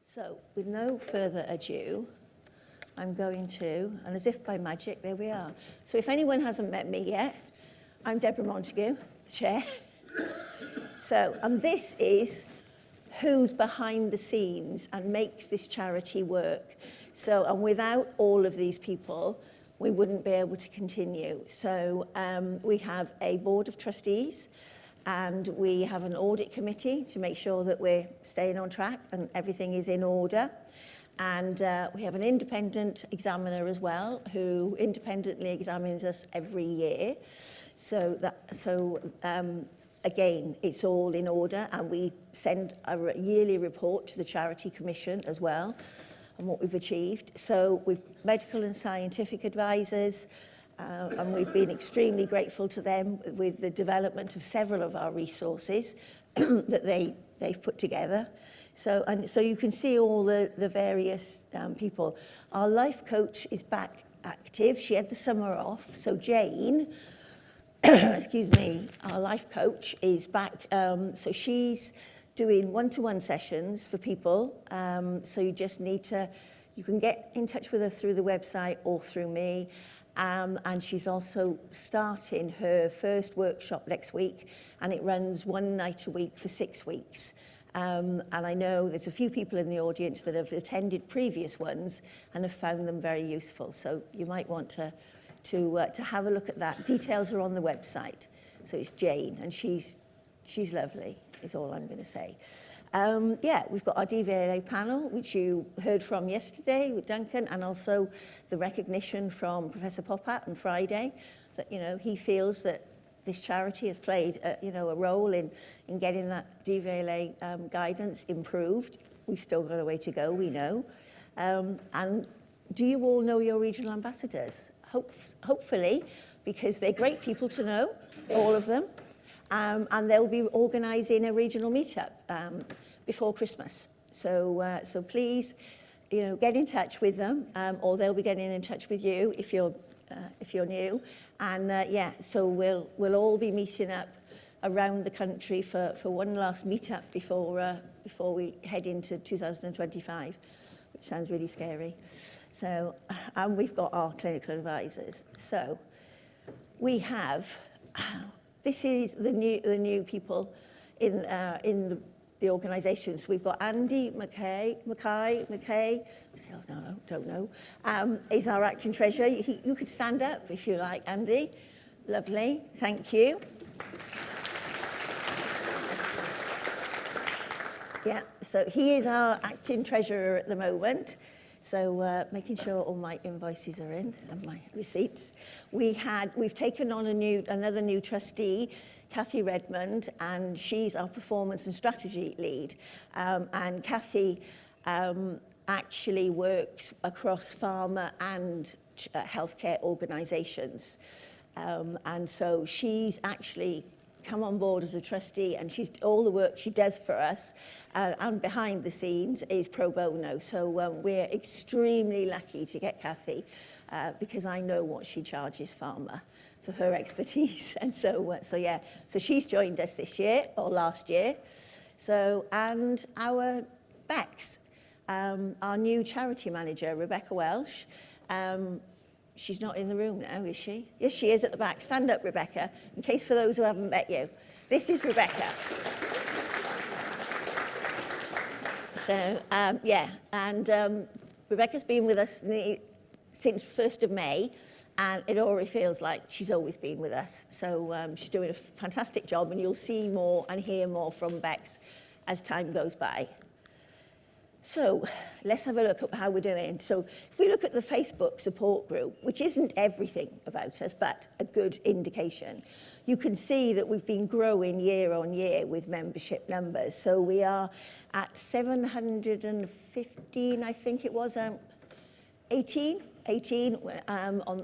So, with no further ado, I'm going to, and as if by magic, there we are. So if anyone hasn't met me yet, I'm Debra Montague, the chair. So, and this is who's behind the scenes and makes this charity work. So, and without all of these people, we wouldn't be able to continue. So we have a board of trustees, and we have an audit committee to make sure that we're staying on track and everything is in order. And we have an independent examiner as well, who independently examines us every year. Again, it's all in order, and we send a yearly report to the Charity Commission as well on what we've achieved. So we've medical and scientific advisors, and we've been extremely grateful to them with the development of several of our resources that they've put together. So you can see all the various people. Our life coach is back active. She had the summer off. So Jane, excuse me, our life coach is back. So she's doing one-to-one sessions for people. So you just need to, you can get in touch with her through the website or through me. And she's also starting her first workshop next week, and it runs one night a week for 6 weeks. And I know there's a few people in the audience that have attended previous ones and have found them very useful. So you might want to have a look at that. Details are on the website. So it's Jane, and she's lovely, is all I'm going to say. We've got our DVLA panel, which you heard from yesterday with Duncan, and also the recognition from Professor Popat on Friday that, you know, he feels that this charity has played, a role in getting that DVLA guidance improved. We've still got a way to go, we know. And do you all know your regional ambassadors? Hopefully, because they're great people to know, all of them. And they'll be organising a regional meetup before Christmas. So please, get in touch with them, or they'll be getting in touch with you if you're new. And so we'll all be meeting up around the country for one last meetup before we head into 2025, which sounds really scary. So, and we've got our clinical advisors. So we have, this is the new people in the organisations. We've got Andy Mackay, don't know, is our acting treasurer. You could stand up if you like, Andy. Lovely, thank you. Yeah, so he is our acting treasurer at the moment. So making sure all my invoices are in and my receipts. We've taken on another new trustee, Kathy Redmond, and she's our performance and strategy lead. And Kathy actually works across pharma and healthcare organisations. And so she's actually come on board as a trustee, and all the work she does for us and behind the scenes is pro bono. So we're extremely lucky to get Kathy because I know what she charges pharma for her expertise. And so she's joined us this year or last year. So, and our Bex, our new charity manager, Rebecca Welsh. She's not in the room now, is she? Yes, she is at the back. Stand up, Rebecca, in case for those who haven't met you. This is Rebecca. So, Rebecca's been with us since 1st of May, and it already feels like she's always been with us. So she's doing a fantastic job, and you'll see more and hear more from Bex as time goes by. So let's have a look at how we're doing. So if we look at the Facebook support group, which isn't everything about us, but a good indication, you can see that we've been growing year on year with membership numbers. So we are at 715, I think it was, 18 on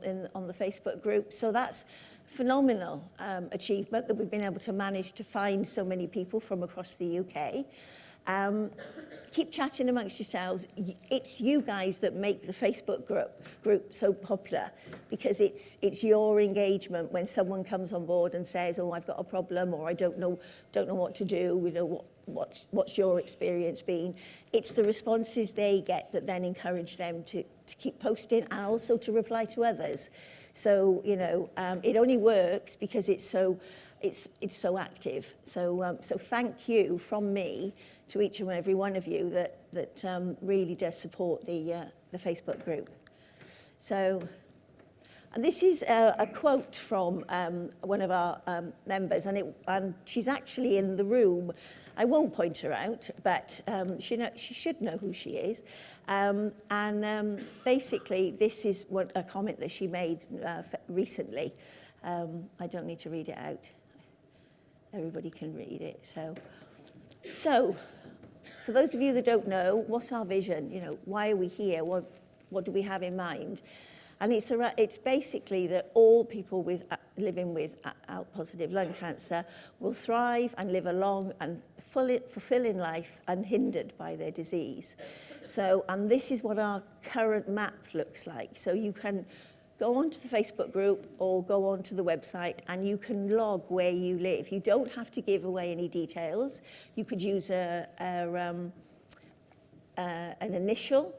the Facebook group. So that's phenomenal achievement that we've been able to manage to find so many people from across the UK. Keep chatting amongst yourselves. It's you guys that make the Facebook group so popular, because it's your engagement when someone comes on board and says, oh, I've got a problem, or I don't know what to do, you know, what's your experience been. It's the responses they get that then encourage them to keep posting and also to reply to others. So, you know, it only works because it's so active. So thank you from me to each and every one of you that really does support the Facebook group. So, and this is a quote from one of our members, and she's actually in the room. I won't point her out, but she should know who she is. Basically, this is a comment that she made recently. I don't need to read it out. Everybody can read it. So, for those of you that don't know, what's our vision? You know, why are we here? What do we have in mind? And it's basically that all people living with ALK positive lung cancer will thrive and live a long and fulfilling life unhindered by their disease. So, and this is what our current map looks like. So you can go onto the Facebook group or go onto the website and you can log where you live. You don't have to give away any details. You could use an initial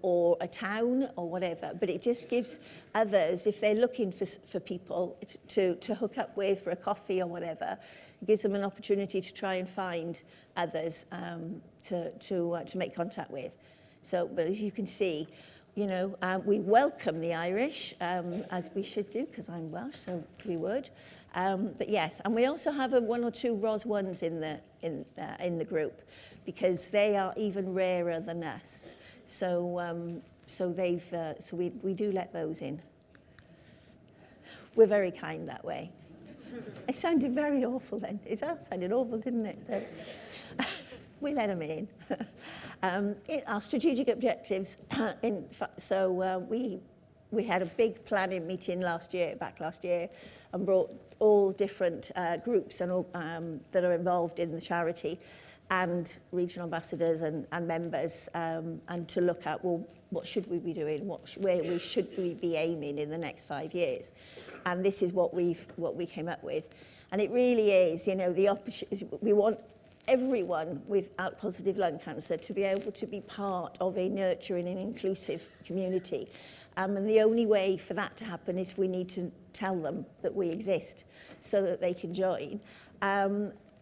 or a town or whatever, but it just gives others, if they're looking for people to hook up with for a coffee or whatever, it gives them an opportunity to try and find others to make contact with. So, but as you can see, you know, we welcome the Irish, as we should do, because I'm Welsh, so we would. But yes, and we also have one or two ROS1s in the group, because they are even rarer than us. So, so we do let those in. We're very kind that way. It sounded very awful then. It sounded awful, didn't it? So we let them in. Our strategic objectives. We had a big planning meeting back last year, and brought all different groups and all, that are involved in the charity, and regional ambassadors and members, and to look at, well, what should we be doing? Where should we be aiming in the next 5 years? And this is what we came up with. And it really is, you know, the opportunity. We want everyone with ALK positive lung cancer to be able to be part of a nurturing and inclusive community. And the only way for that to happen is we need to tell them that we exist so that they can join.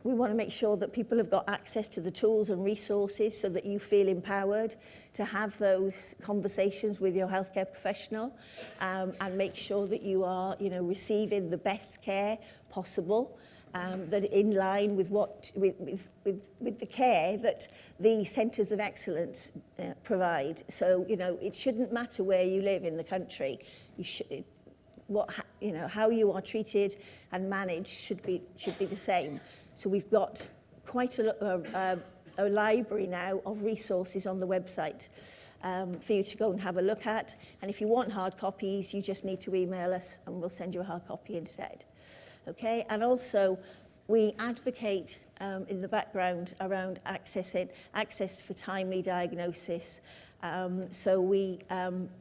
We want to make sure that people have got access to the tools and resources so that you feel empowered to have those conversations with your healthcare professional, and make sure that you are, you know, receiving the best care possible, that in line with with the care that the centres of excellence provide. So, you know, it shouldn't matter where you live in the country. How you are treated and managed should be the same. So we've got quite a library now of resources on the website for you to go and have a look at. And if you want hard copies, you just need to email us and we'll send you a hard copy instead. Okay, and also we advocate in the background around access for timely diagnosis. So we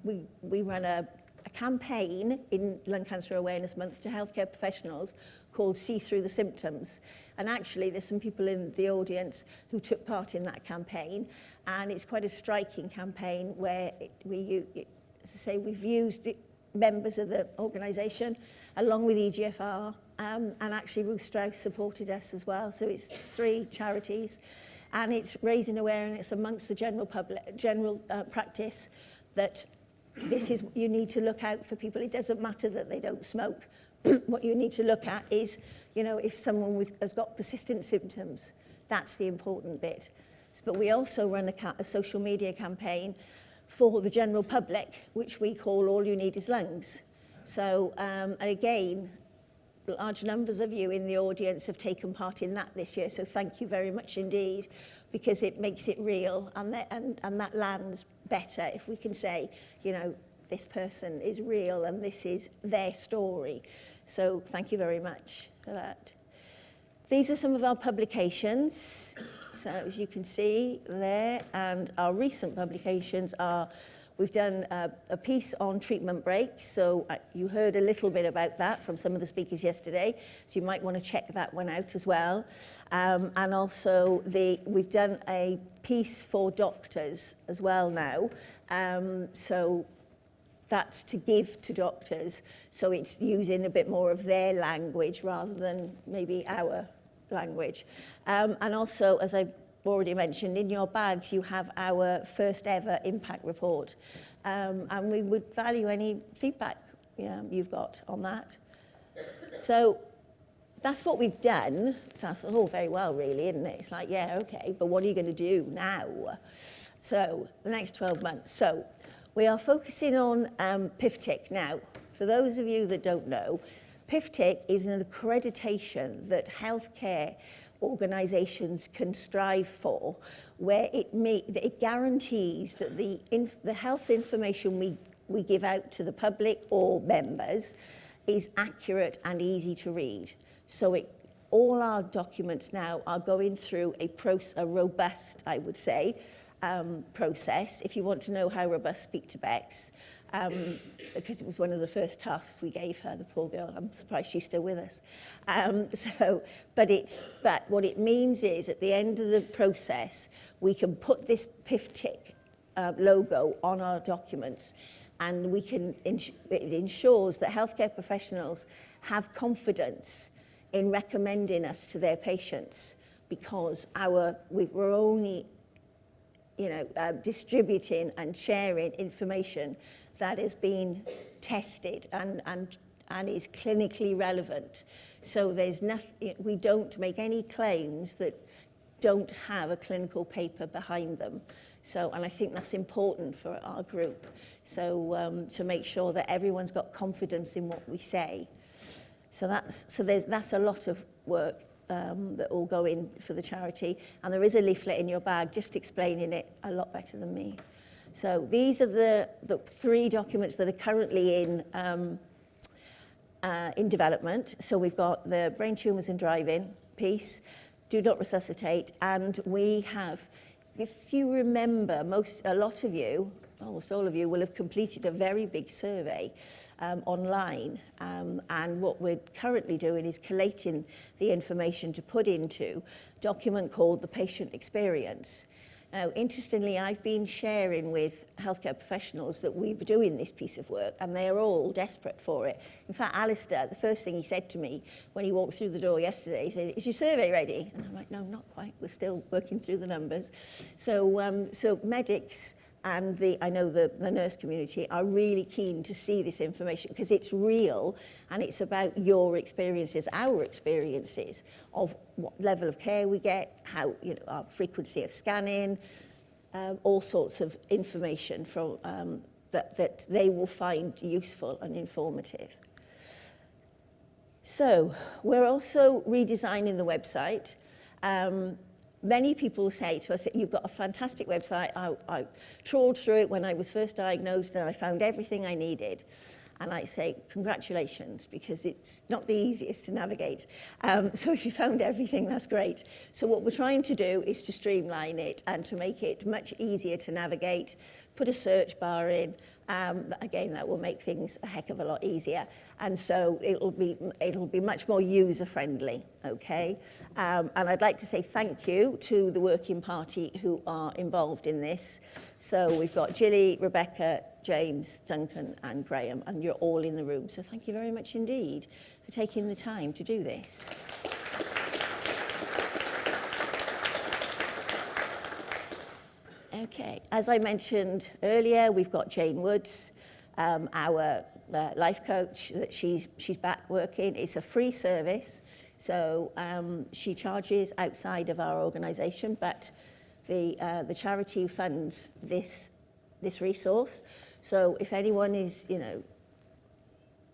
run a campaign in Lung Cancer Awareness Month to healthcare professionals called See Through the Symptoms. And actually there's some people in the audience who took part in that campaign, and it's quite a striking campaign where as I say, we've used members of the organisation along with EGFR, and actually Ruth Strauss supported us as well. So it's 3 charities, and it's raising awareness amongst the general practice that this is, you need to look out for people. It doesn't matter that they don't smoke. What you need to look at is, you know, if someone has got persistent symptoms, that's the important bit. But we also run a social media campaign for the general public, which we call All You Need Is Lungs. So, and again, large numbers of you in the audience have taken part in that this year, so thank you very much indeed, because it makes it real, and that lands better if we can say, you know, this person is real and this is their story. So thank you very much for that. these are some of our publications. So as you can see there, and our recent publications are, we've done a piece on treatment breaks. So you heard a little bit about that from some of the speakers yesterday. So you might want to check that one out as well. And also we've done a piece for doctors as well now. So that's to give to doctors. So it's using a bit more of their language rather than maybe our language. And also, as I've already mentioned, in your bags you have our first ever impact report. And we would value any feedback you've got on that. So that's what we've done. So that's all very well, really, isn't it? It's like, yeah, okay, but what are you going to do now? So the next 12 months. So we are focusing on PIFTIC now. For those of you that don't know, PIFTIC is an accreditation that healthcare organisations can strive for, where it guarantees that the health information we give out to the public or members is accurate and easy to read. So all our documents now are going through a robust, I would say, process. If you want to know how robust, speak to Bex. Because it was one of the first tasks we gave her, the poor girl. I'm surprised she's still with us. But what it means is, at the end of the process, we can put this PIFTIC logo on our documents, and it ensures that healthcare professionals have confidence in recommending us to their patients, because we're only distributing and sharing information that has been tested and is clinically relevant. So there's nothing, we don't make any claims that don't have a clinical paper behind them. So, and I think that's important for our group. So to make sure that everyone's got confidence in what we say. So that's a lot of work that will go in for the charity. And there is a leaflet in your bag just explaining it a lot better than me. So these are the 3 documents that are currently in development. So we've got the brain tumours and driving piece, do not resuscitate, and we have, if you remember, almost all of you will have completed a very big survey online, and what we're currently doing is collating the information to put into a document called the patient experience. Now, interestingly, I've been sharing with healthcare professionals that we were doing this piece of work, and they're all desperate for it. In fact, Alistair, the first thing he said to me when he walked through the door yesterday, he said, "Is your survey ready?" And I'm like, "No, not quite. We're still working through the numbers." So medics and I know the nurse community are really keen to see this information, because it's real and it's about your experiences, our experiences of what level of care we get, how, our frequency of scanning, all sorts of information from that they will find useful and informative. So we're also redesigning the website. Many people say to us that you've got a fantastic website. I trawled through it when I was first diagnosed and I found everything I needed. And I say, congratulations, because it's not the easiest to navigate. So if you found everything, that's great. So what we're trying to do is to streamline it and to make it much easier to navigate, put a search bar in. Again, that will make things a heck of a lot easier. And so it'll be much more user-friendly, okay? And I'd like to say thank you to the working party who are involved in this. So we've got Gilly, Rebecca, James, Duncan, and Graham, and you're all in the room. So thank you very much indeed for taking the time to do this. Okay, as I mentioned earlier, we've got Jane Woods, our life coach, that she's back working. It's a free service, so she charges outside of our organisation, but the charity funds this resource. So if anyone is,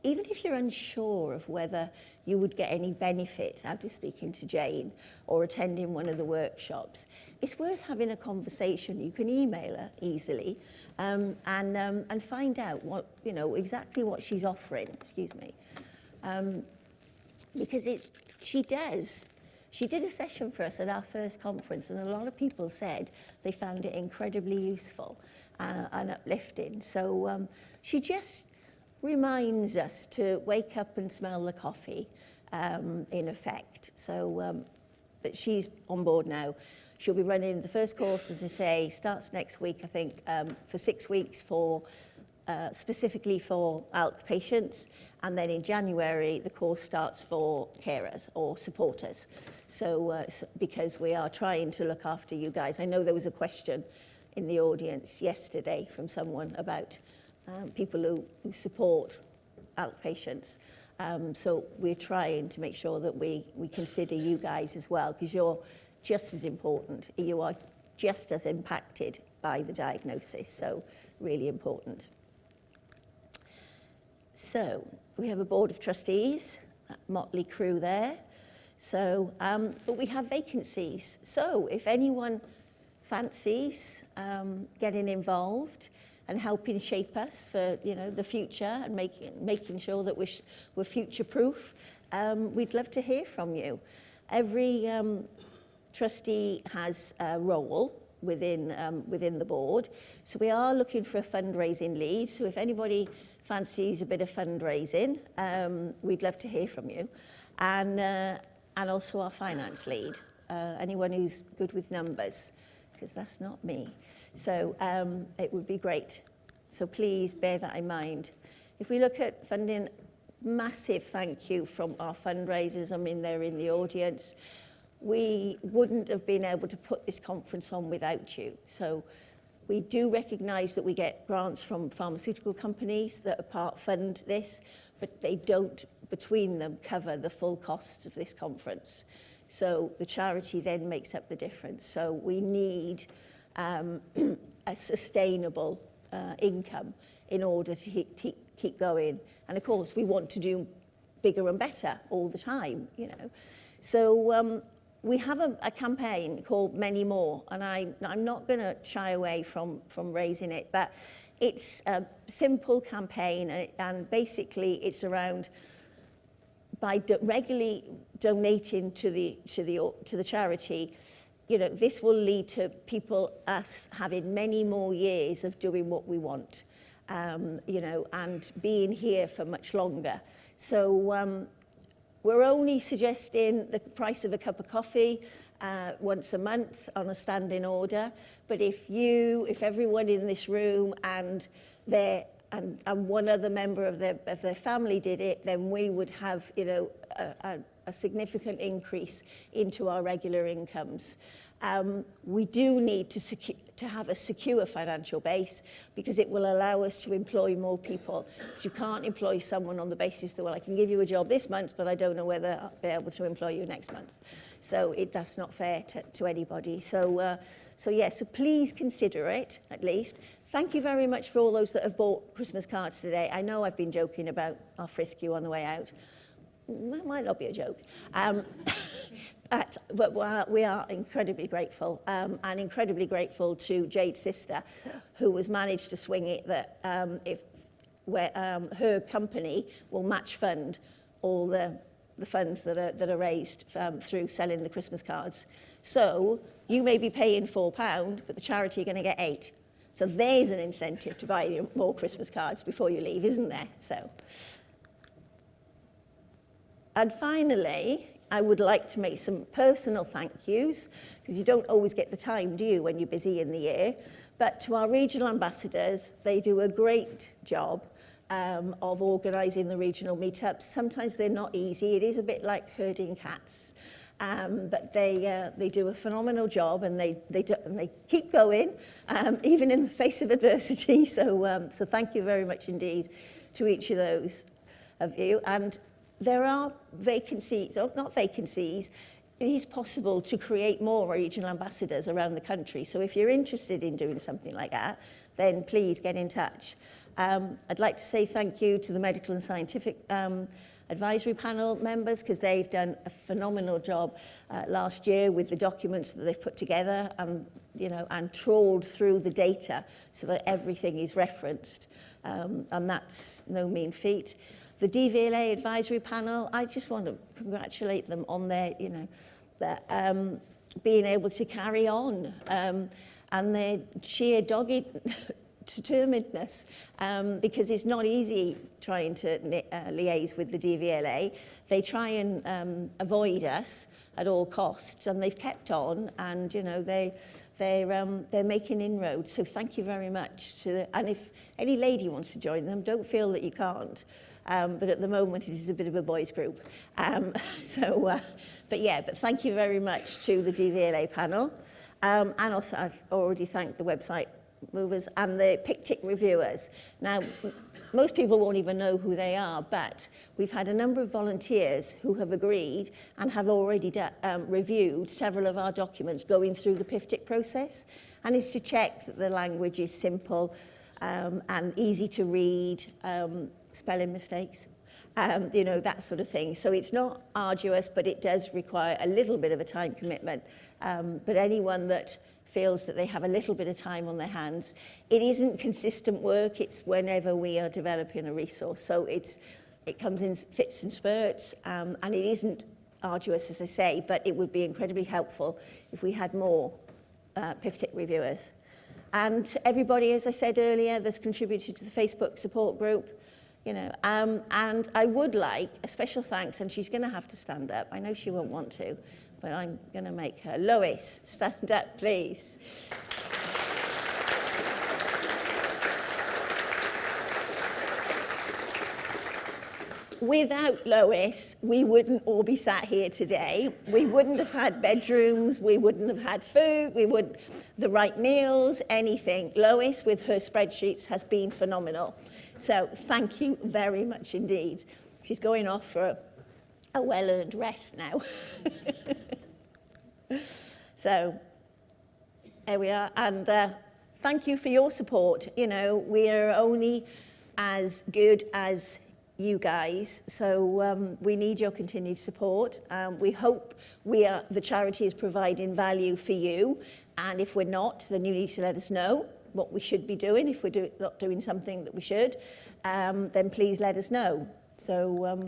even if you're unsure of whether you would get any benefit out of speaking to Jane or attending one of the workshops, it's worth having a conversation. You can email her easily and find out what, exactly what she's offering, because she does She did a session for us at our first conference, and a lot of people said they found it incredibly useful and uplifting. So she just reminds us to wake up and smell the coffee, in effect. So, but she's on board now. She'll be running the first course, as I say, starts next week, I think, for 6 weeks for specifically for ALK patients. And then in January, the course starts for carers or supporters. So, because we are trying to look after you guys. I know there was a question in the audience yesterday from someone about people who support ALK patients. So we're trying to make sure that we consider you guys as well, because you're just as important. You are just as impacted by the diagnosis, so really important. So we have a board of trustees, that motley crew there. So, but we have vacancies. So if anyone fancies getting involved and helping shape us for the future and making sure that we're future-proof, we'd love to hear from you. Every trustee has a role within the board. So we are looking for a fundraising lead. So if anybody fancies a bit of fundraising, we'd love to hear from you. And also our finance lead, anyone who's good with numbers, because that's not me. So it would be great. So please bear that in mind. If we look at funding, massive thank you from our fundraisers. I mean, they're in the audience. We wouldn't have been able to put this conference on without you. So we do recognise that we get grants from pharmaceutical companies that part fund this, but they don't, between them, cover the full costs of this conference. So the charity then makes up the difference. So we need a sustainable income in order to keep going. And of course, we want to do bigger and better all the time, So we have a campaign called Many More, and I'm not going to shy away from raising it, but it's a simple campaign, and basically it's around by regularly donating to the charity. This will lead to us having many more years of doing what we want, and being here for much longer. So we're only suggesting the price of a cup of coffee once a month on a standing order. But if everyone in this room and one other member of their family did it, then we would have a significant increase into our regular incomes. We do need to have a secure financial base, because it will allow us to employ more people. You can't employ someone on the basis that, well, I can give you a job this month, but I don't know whether I'll be able to employ you next month. So that's not fair to anybody. So please consider it, at least. Thank you very much for all those that have bought Christmas cards today. I know I've been joking about our frisk you on the way out. That might not be a joke. But we are incredibly grateful, and incredibly grateful to Jade's sister, who has managed to swing it that her company will match fund all the funds that are raised through selling the Christmas cards. So you may be paying £4, but the charity are going to get £8. So there's an incentive to buy more Christmas cards before you leave, isn't there? So. And finally, I would like to make some personal thank yous, because you don't always get the time, do you, when you're busy in the year? But to our regional ambassadors, they do a great job of organising the regional meetups. Sometimes they're not easy. It is a bit like herding cats. But they do a phenomenal job, and they keep going, even in the face of adversity. So thank you very much indeed to each of those of you. And there are vacancies, or not vacancies, it is possible to create more regional ambassadors around the country. So if you're interested in doing something like that, then please get in touch. I'd like to say thank you to the Medical and Scientific Advisory Panel members, because they've done a phenomenal job last year with the documents that they've put together, and trawled through the data so that everything is referenced, and that's no mean feat. The DVLA Advisory Panel, I just want to congratulate them on their that being able to carry on, and their sheer dogged determinedness, because it's not easy trying to liaise with the DVLA. They try and avoid us at all costs, and they've kept on, and you know they're making inroads. So thank you very much and if any lady wants to join them, don't feel that you can't. But at the moment it is a bit of a boys group. But thank you very much to the DVLA panel. And also I've already thanked the website movers and the PicTic reviewers. Now, most people won't even know who they are, but we've had a number of volunteers who have agreed and have already reviewed several of our documents going through the PicTic process. And it's to check that the language is simple and easy to read, spelling mistakes, you know, that sort of thing. So it's not arduous, but it does require a little bit of a time commitment. But anyone that feels that they have a little bit of time on their hands, it isn't consistent work, it's whenever we are developing a resource. So it comes in fits and spurts, and it isn't arduous, as I say, but it would be incredibly helpful if we had more PicTic reviewers. And everybody, as I said earlier, that's contributed to the Facebook support group, you know, and I would like a special thanks, and she's going to have to stand up. I know she won't want to, but I'm going to make her. Lois, stand up, please. Without Lois, we wouldn't all be sat here today. We wouldn't have had bedrooms, we wouldn't have had food, we wouldn't, the right meals, anything. Lois, with her spreadsheets, has been phenomenal. So thank you very much indeed. She's going off for a well-earned rest now. So there we are, and thank you for your support. You know, we're only as good as you guys, so we need your continued support. We hope the charity is providing value for you, and if we're not, then you need to let us know what we should be doing. If we're not doing something that we should, then please let us know. So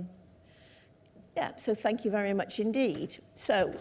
yeah, so thank you very much indeed. So